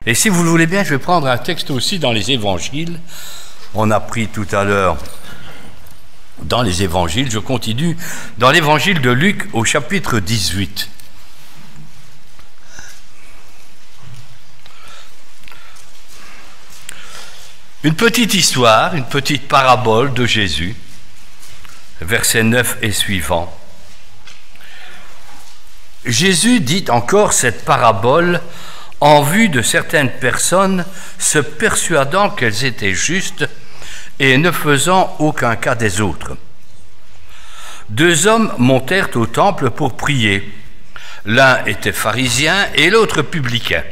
Et si vous le voulez bien, je vais prendre un texte aussi dans les évangiles. On a pris tout à l'heure dans les évangiles, je continue dans l'évangile de Luc au chapitre 18. Une petite histoire, une petite parabole de Jésus, versets 9 et suivants. Jésus dit encore cette parabole en vue de certaines personnes se persuadant qu'elles étaient justes et ne faisant aucun cas des autres. 2 hommes montèrent au temple pour prier. L'un était pharisien et l'autre publicain.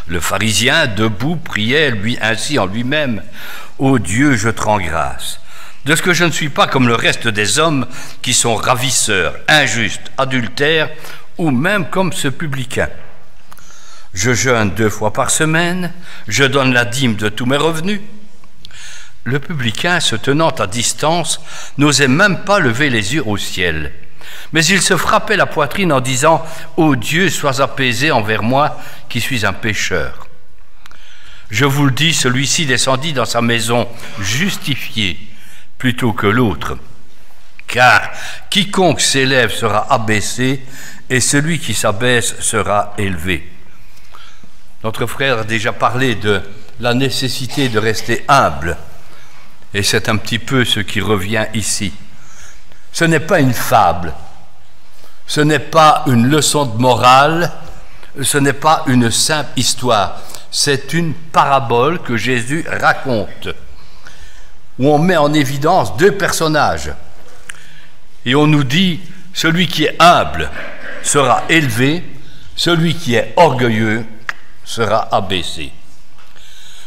Le pharisien, debout, priait lui ainsi en lui-même: « Ô Dieu, je te rends grâce, de ce que je ne suis pas comme le reste des hommes qui sont ravisseurs, injustes, adultères, ou même comme ce publicain. Je jeûne 2 fois par semaine, je donne la dîme de tous mes revenus. » Le publicain, se tenant à distance, n'osait même pas lever les yeux au ciel. Mais il se frappait la poitrine en disant: « Ô Dieu, sois apaisé envers moi, qui suis un pécheur. » Je vous le dis, celui-ci descendit dans sa maison justifié plutôt que l'autre. Car quiconque s'élève sera abaissé, et celui qui s'abaisse sera élevé. Notre frère a déjà parlé de la nécessité de rester humble, et c'est un petit peu ce qui revient ici. Ce n'est pas une fable, ce n'est pas une leçon de morale, ce n'est pas une simple histoire, c'est une parabole que Jésus raconte, où on met en évidence 2 personnages. Et on nous dit: celui qui est humble sera élevé, celui qui est orgueilleux sera abaissé.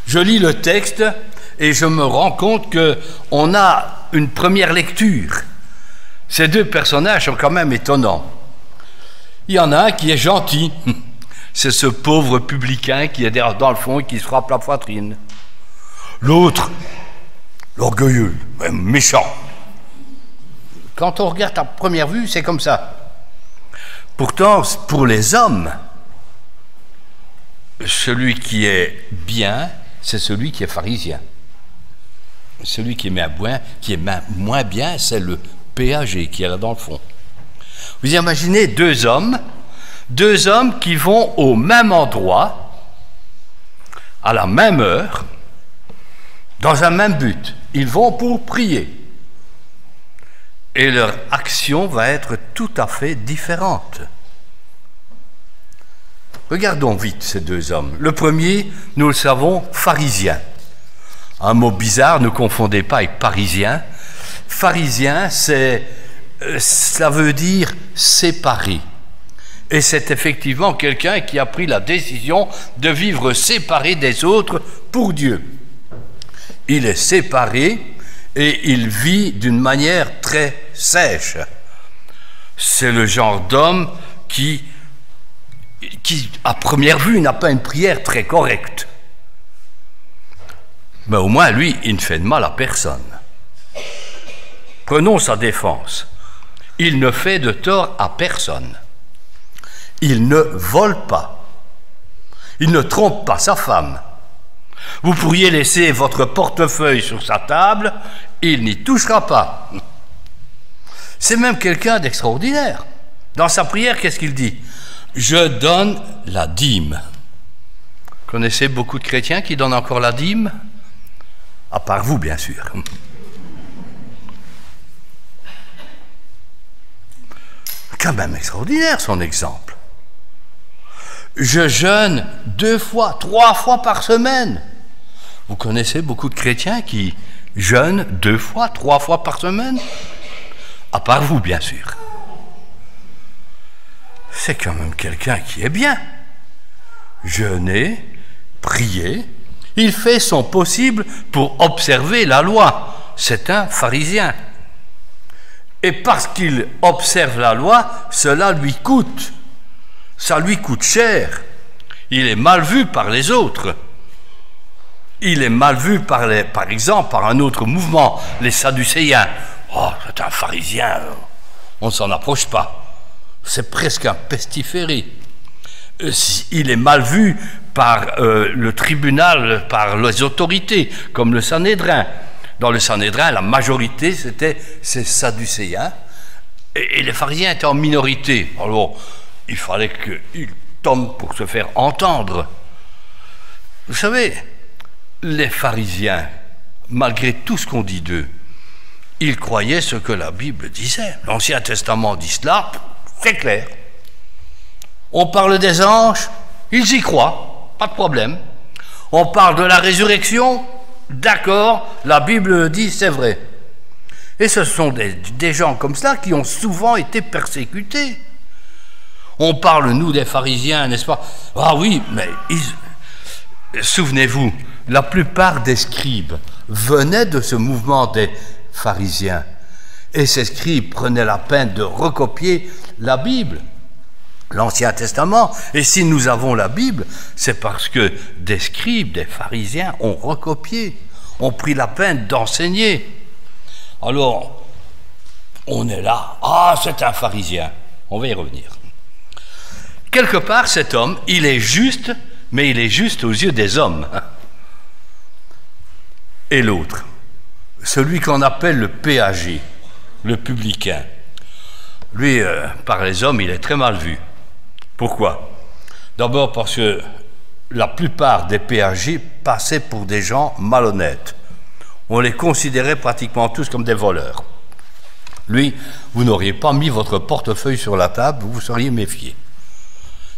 Je lis le texte et je me rends compte qu'on a une première lecture. Ces 2 personnages sont quand même étonnants. Il y en a un qui est gentil, c'est ce pauvre publicain qui est dans le fond et qui se frappe la poitrine. L'autre, l'orgueilleux, même méchant. Quand on regarde à première vue, c'est comme ça. Pourtant, pour les hommes, celui qui est bien, c'est celui qui est pharisien. Celui qui est moins bien, c'est le péager qui est là dans le fond. Vous imaginez 2 hommes qui vont au même endroit, à la même heure, dans un même but. Ils vont pour prier. Et leur action va être tout à fait différente. Regardons vite ces 2 hommes. Le premier, nous le savons, pharisien. Un mot bizarre, ne confondez pas avec parisien. Pharisien, ça veut dire séparé. Et c'est effectivement quelqu'un qui a pris la décision de vivre séparé des autres pour Dieu. Il est séparé et il vit d'une manière très sèche. C'est le genre d'homme qui, à première vue, n'a pas une prière très correcte. Mais au moins, lui, il ne fait de mal à personne. Prenons sa défense. Il ne fait de tort à personne. Il ne vole pas. Il ne trompe pas sa femme. Vous pourriez laisser votre portefeuille sur sa table, il n'y touchera pas. C'est même quelqu'un d'extraordinaire. Dans sa prière, qu'est-ce qu'il dit? Je donne la dîme. Vous connaissez beaucoup de chrétiens qui donnent encore la dîme? À part vous, bien sûr. Quand même extraordinaire son exemple. Je jeûne 2 fois, 3 fois par semaine. Vous connaissez beaucoup de chrétiens qui jeûnent 2 fois, 3 fois par semaine? À part vous, bien sûr. C'est quand même quelqu'un qui est bien. Jeûner, prier, il fait son possible pour observer la loi. C'est un pharisien. Et parce qu'il observe la loi, cela lui coûte. Ça lui coûte cher. Il est mal vu par les autres. Il est mal vu par exemple, par un autre mouvement, les Sadducéens. Oh, c'est un pharisien, on ne s'en approche pas. C'est presque un pestiféré. il est mal vu par le tribunal, par les autorités, comme le Sanhédrin. Dans le Sanhédrin, la majorité, c'était ces Sadducéens, et les pharisiens étaient en minorité. Alors, il fallait qu'ils tombent pour se faire entendre. Vous savez, les pharisiens, malgré tout ce qu'on dit d'eux, ils croyaient ce que la Bible disait. L'Ancien Testament dit cela, c'est clair. On parle des anges, ils y croient, pas de problème. On parle de la résurrection, d'accord, la Bible dit, c'est vrai. Et ce sont des gens comme cela qui ont souvent été persécutés. On parle, nous, des pharisiens, n'est-ce pas? Ah oui, mais souvenez-vous, la plupart des scribes venaient de ce mouvement des pharisiens. Et ces scribes prenaient la peine de recopier la Bible, l'Ancien Testament. Et si nous avons la Bible, c'est parce que des scribes, des pharisiens ont recopié, ont pris la peine d'enseigner. Alors, on est là, ah, c'est un pharisien. On va y revenir. Quelque part, cet homme, il est juste, mais il est juste aux yeux des hommes. Et l'autre, celui qu'on appelle le péager, le publicain, lui, par les hommes, il est très mal vu. Pourquoi? D'abord parce que la plupart des péagers passaient pour des gens malhonnêtes. On les considérait pratiquement tous comme des voleurs. Lui, vous n'auriez pas mis votre portefeuille sur la table, vous vous seriez méfié.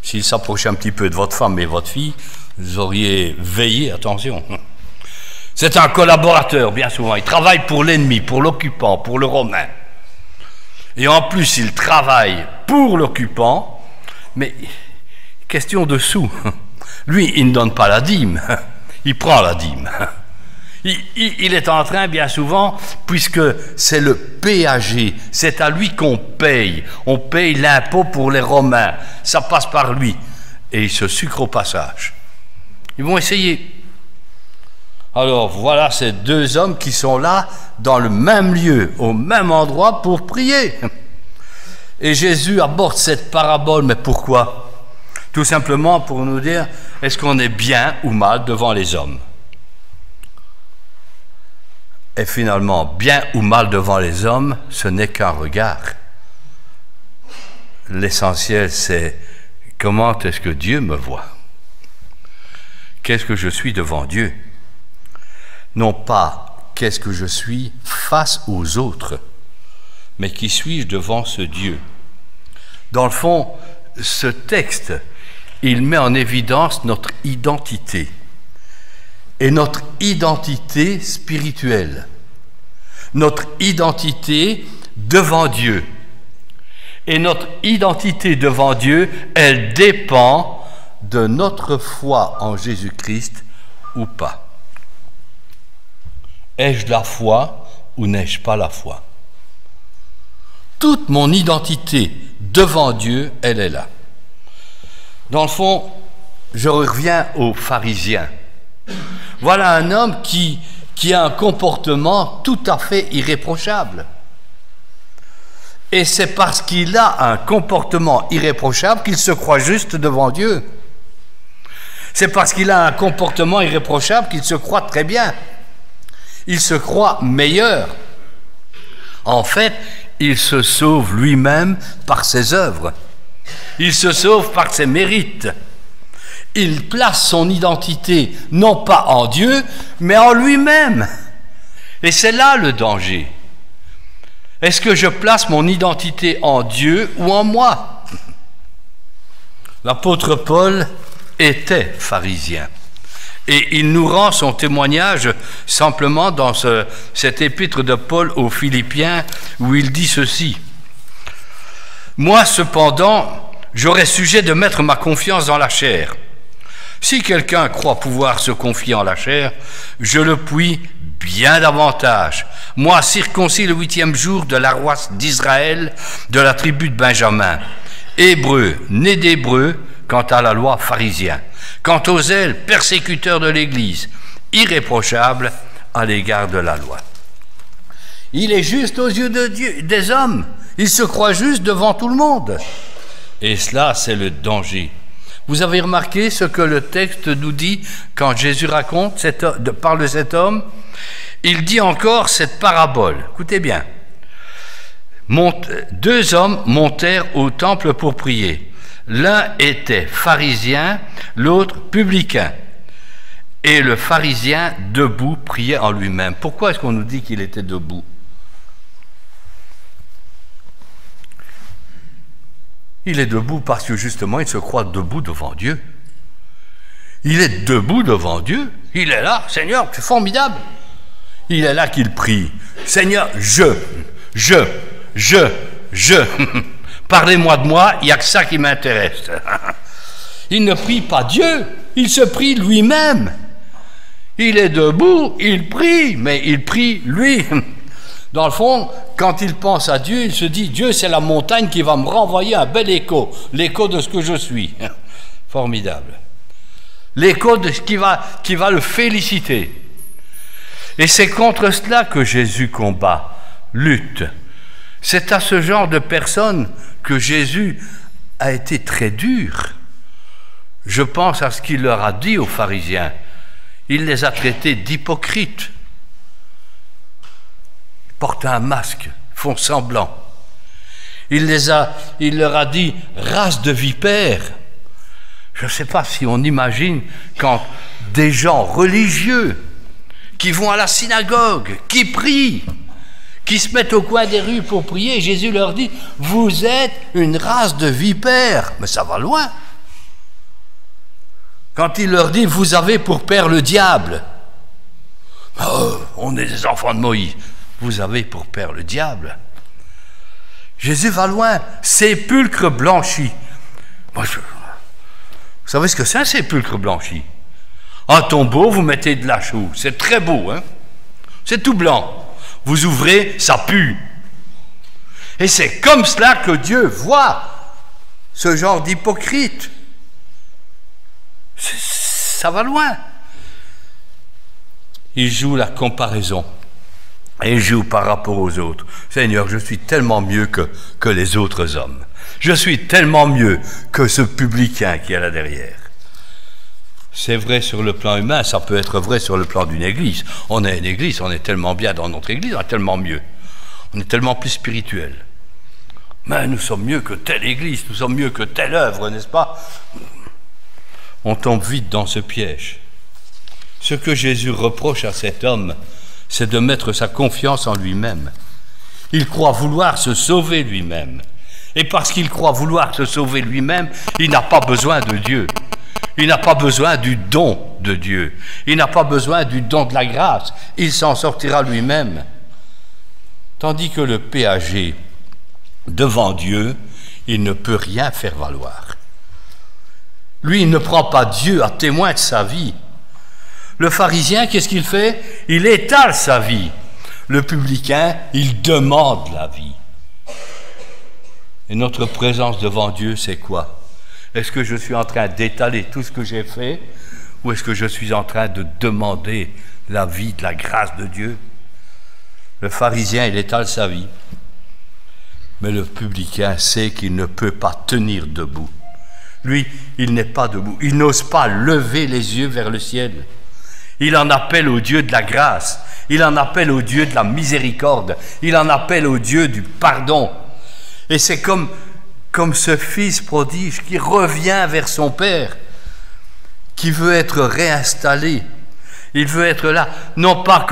S'il s'approchait un petit peu de votre femme et votre fille, vous auriez veillé, attention. C'est un collaborateur, bien souvent. Il travaille pour l'ennemi, pour l'occupant, pour le Romain. Et en plus, il travaille pour l'occupant, mais question de sous. Lui, il ne donne pas la dîme, il prend la dîme. Il est en train, bien souvent, puisque c'est le péager, c'est à lui qu'on paye. On paye l'impôt pour les Romains, ça passe par lui. Et il se sucre au passage. Ils vont essayer. Alors voilà ces deux hommes qui sont là, dans le même lieu, au même endroit, pour prier. Et Jésus aborde cette parabole, mais pourquoi? Tout simplement pour nous dire, est-ce qu'on est bien ou mal devant les hommes? Et finalement, bien ou mal devant les hommes, ce n'est qu'un regard. L'essentiel, c'est comment est-ce que Dieu me voit? Qu'est-ce que je suis devant Dieu? Non pas qu'est-ce que je suis face aux autres, mais qui suis-je devant ce Dieu? Dans le fond, ce texte, il met en évidence notre identité. Et notre identité spirituelle, notre identité devant Dieu. Et notre identité devant Dieu, elle dépend de notre foi en Jésus-Christ ou pas. Ai-je la foi ou n'ai-je pas la foi? Toute mon identité devant Dieu, elle est là. Dans le fond, je reviens aux pharisiens. Voilà un homme qui a un comportement tout à fait irréprochable. Et c'est parce qu'il a un comportement irréprochable qu'il se croit juste devant Dieu. C'est parce qu'il a un comportement irréprochable qu'il se croit très bien. Il se croit meilleur. En fait, il se sauve lui-même par ses œuvres. Il se sauve par ses mérites. Il place son identité non pas en Dieu, mais en lui-même. Et c'est là le danger. Est-ce que je place mon identité en Dieu ou en moi? L'apôtre Paul était pharisien. Et il nous rend son témoignage simplement dans cette épître de Paul aux Philippiens où il dit ceci. « Moi, cependant, j'aurais sujet de mettre ma confiance dans la chair. Si quelqu'un croit pouvoir se confier en la chair, je le puis bien davantage. Moi, circoncis le 8e jour de la race d'Israël, de la tribu de Benjamin, hébreu, né d'hébreu, quant à la loi pharisien, quant aux zèles, persécuteur de l'Église, irréprochable à l'égard de la loi. » Il est juste aux yeux de Dieu, des hommes. Il se croit juste devant tout le monde. Et cela, c'est le danger. Vous avez remarqué ce que le texte nous dit quand Jésus parle de cet homme? Il dit encore cette parabole. Écoutez bien. Deux hommes montèrent au temple pour prier. L'un était pharisien, l'autre publicain. Et le pharisien, debout, priait en lui-même. Pourquoi est-ce qu'on nous dit qu'il était debout? Il est debout parce que justement, il se croit debout devant Dieu. Il est debout devant Dieu. Il est là, Seigneur, c'est formidable. Il est là qu'il prie. Seigneur, je. Parlez-moi de moi, il n'y a que ça qui m'intéresse. Il ne prie pas Dieu, il se prie lui-même. Il est debout, il prie, mais il prie lui. Dans le fond, quand il pense à Dieu, il se dit, Dieu, c'est la montagne qui va me renvoyer un bel écho, l'écho de ce que je suis. Formidable. L'écho de ce qui va le féliciter. Et c'est contre cela que Jésus combat, lutte. C'est à ce genre de personnes que Jésus a été très dur. Je pense à ce qu'il leur a dit aux pharisiens. Il les a traités d'hypocrites. Portent un masque, font semblant. Il leur a dit race de vipères. Je ne sais pas si on imagine quand des gens religieux qui vont à la synagogue, qui prient, qui se mettent au coin des rues pour prier, Jésus leur dit vous êtes une race de vipères. Mais ça va loin. Quand il leur dit vous avez pour père le diable. Oh, on est des enfants de Moïse. Vous avez pour père le diable. Jésus va loin. Sépulcre blanchi. Vous savez ce que c'est un sépulcre blanchi? Un tombeau, vous mettez de la chaux. C'est très beau, hein? C'est tout blanc. Vous ouvrez, ça pue. Et c'est comme cela que Dieu voit ce genre d'hypocrite. Ça va loin. Il joue la comparaison. Et il joue par rapport aux autres. Seigneur, je suis tellement mieux que les autres hommes. Je suis tellement mieux que ce publicain qui est là derrière. C'est vrai sur le plan humain, ça peut être vrai sur le plan d'une église. On est une église, on est tellement bien dans notre église, on est tellement mieux. On est tellement plus spirituel. Mais nous sommes mieux que telle église, nous sommes mieux que telle œuvre, n'est-ce pas? On tombe vite dans ce piège. Ce que Jésus reproche à cet homme, c'est de mettre sa confiance en lui-même. Il croit vouloir se sauver lui-même. Et parce qu'il croit vouloir se sauver lui-même, il n'a pas besoin de Dieu. Il n'a pas besoin du don de Dieu. Il n'a pas besoin du don de la grâce. Il s'en sortira lui-même. Tandis que le péager, devant Dieu, il ne peut rien faire valoir. Lui, il ne prend pas Dieu à témoin de sa vie. Le pharisien, qu'est-ce qu'il fait? Il étale sa vie. Le publicain, il demande la vie. Et notre présence devant Dieu, c'est quoi? Est-ce que je suis en train d'étaler tout ce que j'ai fait, ou est-ce que je suis en train de demander la vie, de la grâce de Dieu? Le pharisien, il étale sa vie. Mais le publicain sait qu'il ne peut pas tenir debout. Lui, il n'est pas debout. Il n'ose pas lever les yeux vers le ciel. Il en appelle au Dieu de la grâce. Il en appelle au Dieu de la miséricorde. Il en appelle au Dieu du pardon. Et c'est comme ce fils prodige qui revient vers son père, qui veut être réinstallé. Il veut être là, non pas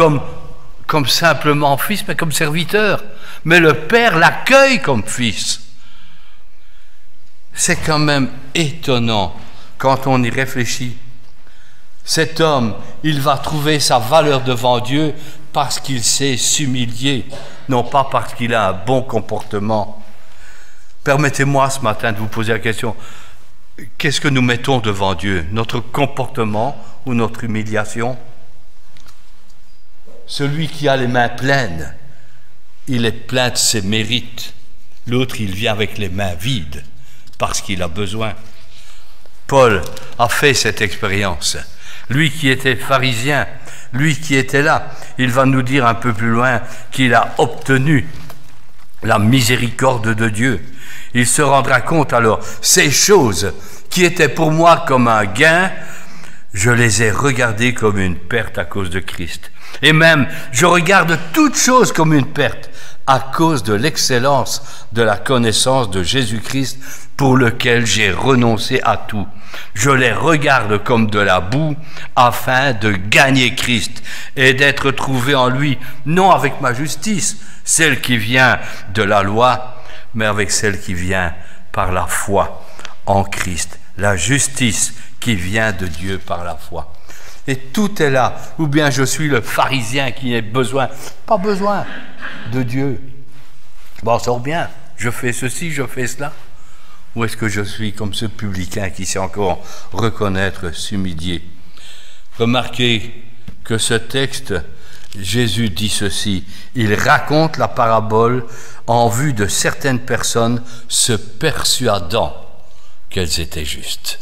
comme simplement fils, mais comme serviteur. Mais le père l'accueille comme fils. C'est quand même étonnant quand on y réfléchit. Cet homme, il va trouver sa valeur devant Dieu parce qu'il sait s'humilier, non pas parce qu'il a un bon comportement. Permettez-moi ce matin de vous poser la question, qu'est-ce que nous mettons devant Dieu? Notre comportement ou notre humiliation? Celui qui a les mains pleines, il est plein de ses mérites. L'autre, il vient avec les mains vides parce qu'il a besoin. Paul a fait cette expérience. Lui qui était pharisien, lui qui était là, il va nous dire un peu plus loin qu'il a obtenu la miséricorde de Dieu. Il se rendra compte alors, ces choses qui étaient pour moi comme un gain, je les ai regardés comme une perte à cause de Christ. Et même, je regarde toutes choses comme une perte à cause de l'excellence de la connaissance de Jésus-Christ, pour lequel j'ai renoncé à tout. Je les regarde comme de la boue, afin de gagner Christ et d'être trouvé en lui, non avec ma justice, celle qui vient de la loi, mais avec celle qui vient par la foi en Christ, la justice qui vient de Dieu par la foi. Et tout est là. Ou bien je suis le pharisien qui n'a pas besoin de Dieu. Bon, sort bien, je fais ceci, je fais cela. Ou est-ce que je suis comme ce publicain qui sait encore reconnaître, s'humilier? Remarquez que ce texte, Jésus dit ceci, il raconte la parabole en vue de certaines personnes se persuadant qu'elles étaient justes.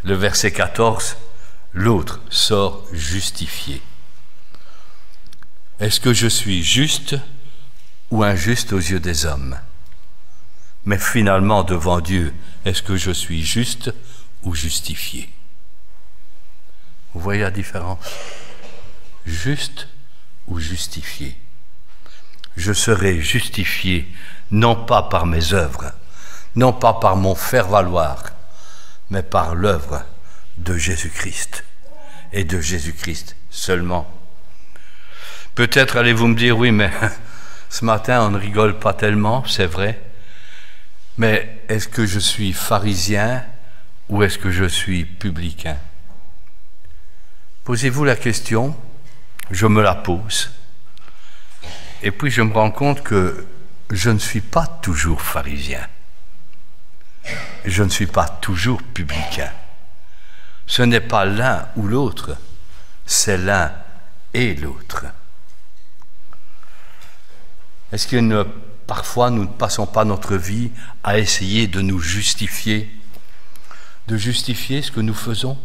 Le verset 14, l'autre sort justifié. Est-ce que je suis juste ou injuste aux yeux des hommes? Mais finalement, devant Dieu, est-ce que je suis juste ou justifié? Vous voyez la différence? Juste ou justifié? Je serai justifié non pas par mes œuvres, non pas par mon faire-valoir, mais par l'œuvre de Jésus-Christ, et de Jésus-Christ seulement. Peut-être allez-vous me dire, oui, mais ce matin on ne rigole pas tellement, c'est vrai, mais est-ce que je suis pharisien ou est-ce que je suis publicain? Posez-vous la question, je me la pose, et puis je me rends compte que je ne suis pas toujours pharisien. Je ne suis pas toujours publicain. Ce n'est pas l'un ou l'autre, c'est l'un et l'autre. Est-ce que parfois nous ne passons pas notre vie à essayer de nous justifier, de justifier ce que nous faisons,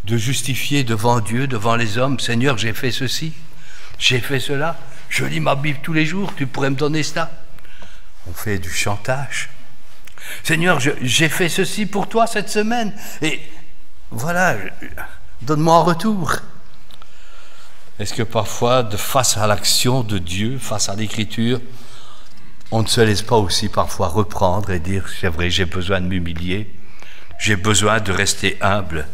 de justifier devant Dieu, devant les hommes, Seigneur, j'ai fait ceci, j'ai fait cela, je lis ma Bible tous les jours, tu pourrais me donner cela? On fait du chantage. Seigneur, j'ai fait ceci pour toi cette semaine, et voilà, donne-moi en retour. Est-ce que parfois, face à l'action de Dieu, face à l'Écriture, on ne se laisse pas aussi parfois reprendre et dire, c'est vrai, j'ai besoin de m'humilier, j'ai besoin de rester humble,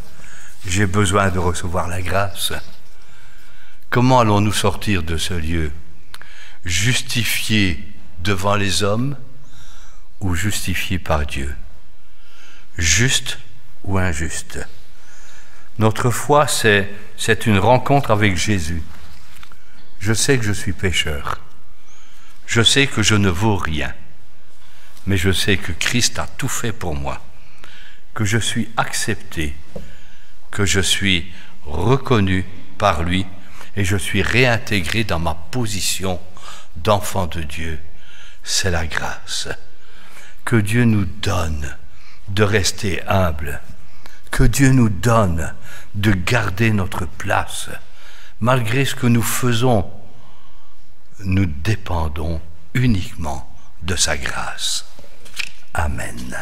j'ai besoin de recevoir la grâce? Comment allons-nous sortir de ce lieu? Justifiés devant les hommes ou justifié par Dieu? Juste ou injuste? Notre foi, c'est une rencontre avec Jésus. Je sais que je suis pécheur. Je sais que je ne vaux rien. Mais je sais que Christ a tout fait pour moi. Que je suis accepté. Que je suis reconnu par lui. Et je suis réintégré dans ma position d'enfant de Dieu. C'est la grâce. Que Dieu nous donne de rester humble, que Dieu nous donne de garder notre place. Malgré ce que nous faisons, nous dépendons uniquement de sa grâce. Amen.